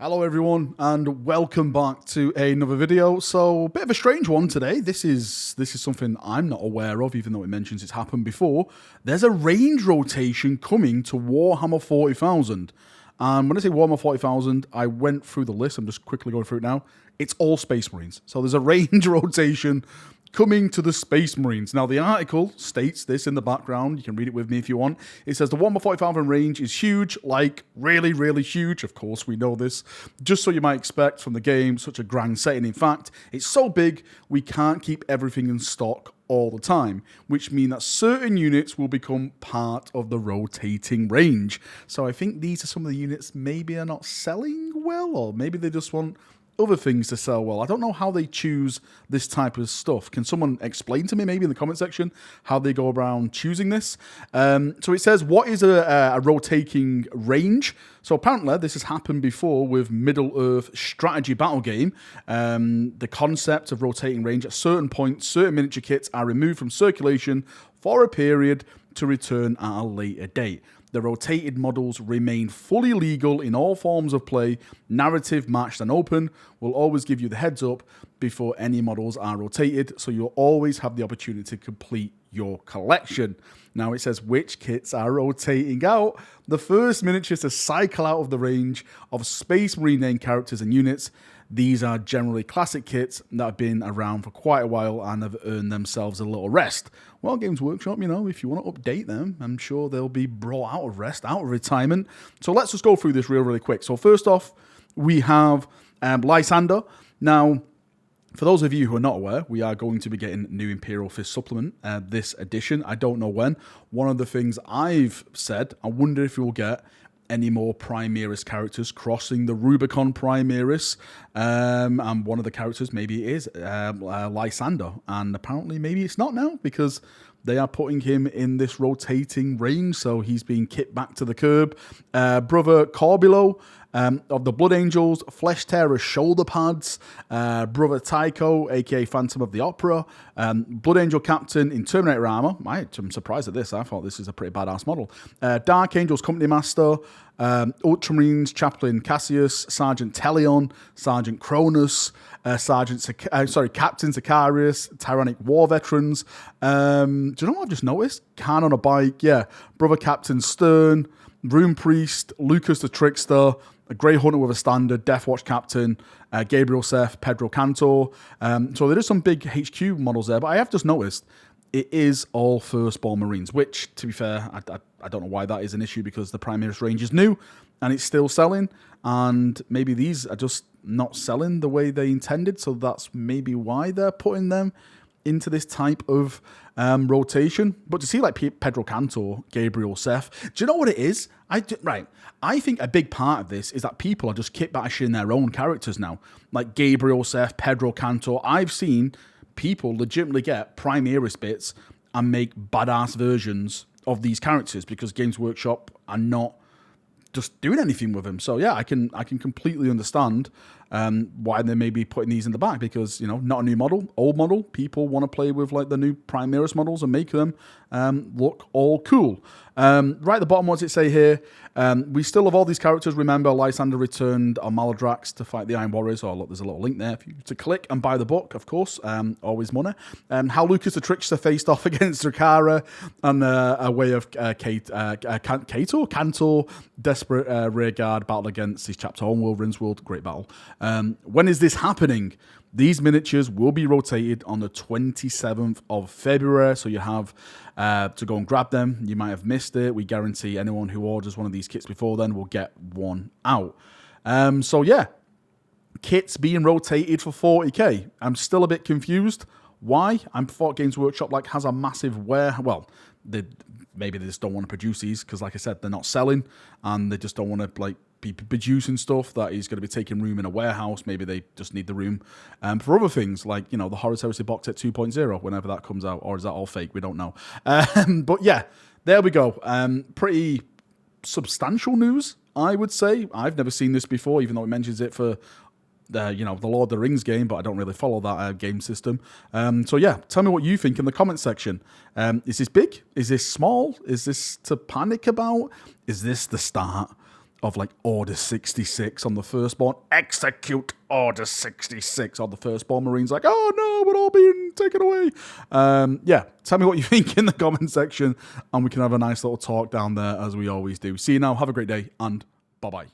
Hello everyone and welcome back to another video. So a bit of a strange one today. This is something I'm not aware of, even though it mentions it's happened before. There's a range rotation coming to Warhammer 40,000. And when I say Warhammer 40,000, I went through the list. I'm just quickly going through it now. It's all Space Marines. So there's a range rotation coming to the Space Marines. Now, the article states this in the background. You can read it with me if you want. It says the Warhammer 40,000 range is huge, like really, really huge. Of course, we know this. Just so you might expect from the game, such a grand setting. In fact, it's so big, we can't keep everything in stock all the time, which means that certain units will become part of the rotating range. So I think these are some of the units maybe are not selling well, or maybe they just want other things to sell well. I don't know how they choose this type of stuff. Can someone explain to me maybe in the comment section how they go around choosing this? So it says, what is a rotating range? So apparently this has happened before with Middle-earth strategy battle game. The concept of rotating range, at certain points, certain miniature kits are removed from circulation for a period to return at a later date. The rotated models remain fully legal in all forms of play, narrative, matched and open. Will always give you the heads up before any models are rotated, so you'll always have the opportunity to complete your collection. Now it says which kits are rotating out. The first miniatures to cycle out of the range of Space Marine named characters and units. These are generally classic kits that have been around for quite a while and have earned themselves a little rest. Well, Games Workshop, you know, if you want to update them, I'm sure they'll be brought out of rest, out of retirement. So let's just go through this really quick. So first off, we have Lysander. Now, for those of you who are not aware, we are going to be getting new Imperial Fist supplement this edition. I don't know when. One of the things I've said, I wonder if you'll get any more Primaris characters crossing the Rubicon Primaris. And one of the characters, maybe it is Lysander. And apparently maybe it's not now, because they are putting him in this rotating range. So he's being kicked back to the curb. Brother Corbulo of the Blood Angels, Flesh Tearer shoulder pads, Brother Tycho, aka Phantom of the Opera, Blood Angel Captain in Terminator armor. I'm surprised at this. I thought this is a pretty badass model. Dark Angels Company Master, Ultramarines Chaplain Cassius, Sergeant Telion, Sergeant Cronus, Captain Sicarius, Tyrannic War Veterans. Do you know what I've just noticed? Khan on a bike, yeah. Brother Captain Stern, Rune Priest, Lucas the Trickster, a Grey Hunter with a standard, Death Watch Captain, Gabriel Seth, Pedro Cantor. So there is some big HQ models there, but I have just noticed it is all Firstborn Marines, which, to be fair, I don't know why that is an issue, because the Primaris range is new and it's still selling, and maybe these are just not selling the way they intended, so that's maybe why they're putting them into this type of rotation. But to see like Pedro Cantor, Gabriel Seth, do you know what it is? I think a big part of this is that people are just kit bashing their own characters now. Like Gabriel Seth, Pedro Cantor. I've seen people legitimately get Primaris bits and make badass versions of these characters because Games Workshop are not just doing anything with them. So yeah, I can completely understand why they may be putting these in the back, because, you know, not a new model, old model. People want to play with like the new Primaris models and make them look all cool. Right at the bottom, what does it say here? We still have all these characters. Remember, Lysander returned on Maladrax to fight the Iron Warriors. Oh, look, there's a little link there for you to click and buy the book, of course. Always money. How Lucas the Trickster faced off against Drakara, and a way of Cantor, desperate rearguard battle against his chapter Homeworld, Rinceworld, great battle. When is this happening? These miniatures will be rotated on the 27th of February, so you have to go and grab them. You might have missed it. We guarantee anyone who orders one of these kits before then will get one out. So yeah, kits being rotated for 40k. I'm still a bit confused. Why? I thought Games Workshop like has a massive maybe they just don't want to produce these because, like I said, they're not selling, and they just don't want to like be producing stuff that is going to be taking room in a warehouse. Maybe they just need the room for other things, like, you know, the Horus Heresy box set 2.0 whenever that comes out, or is that all fake? We don't know. But yeah, there we go. Pretty substantial news, I would say. I've never seen this before, even though it mentions it for the Lord of the Rings game, but I don't really follow that game system. So yeah, tell me what you think in the comment section. Is this big? Is this small? Is this to panic about? Is this the start of like Order 66 on the firstborn. Execute Order 66 on the firstborn Marines. Like, oh no, we're all being taken away. Yeah, tell me what you think in the comment section, and we can have a nice little talk down there as we always do. See you now. Have a great day, and bye-bye.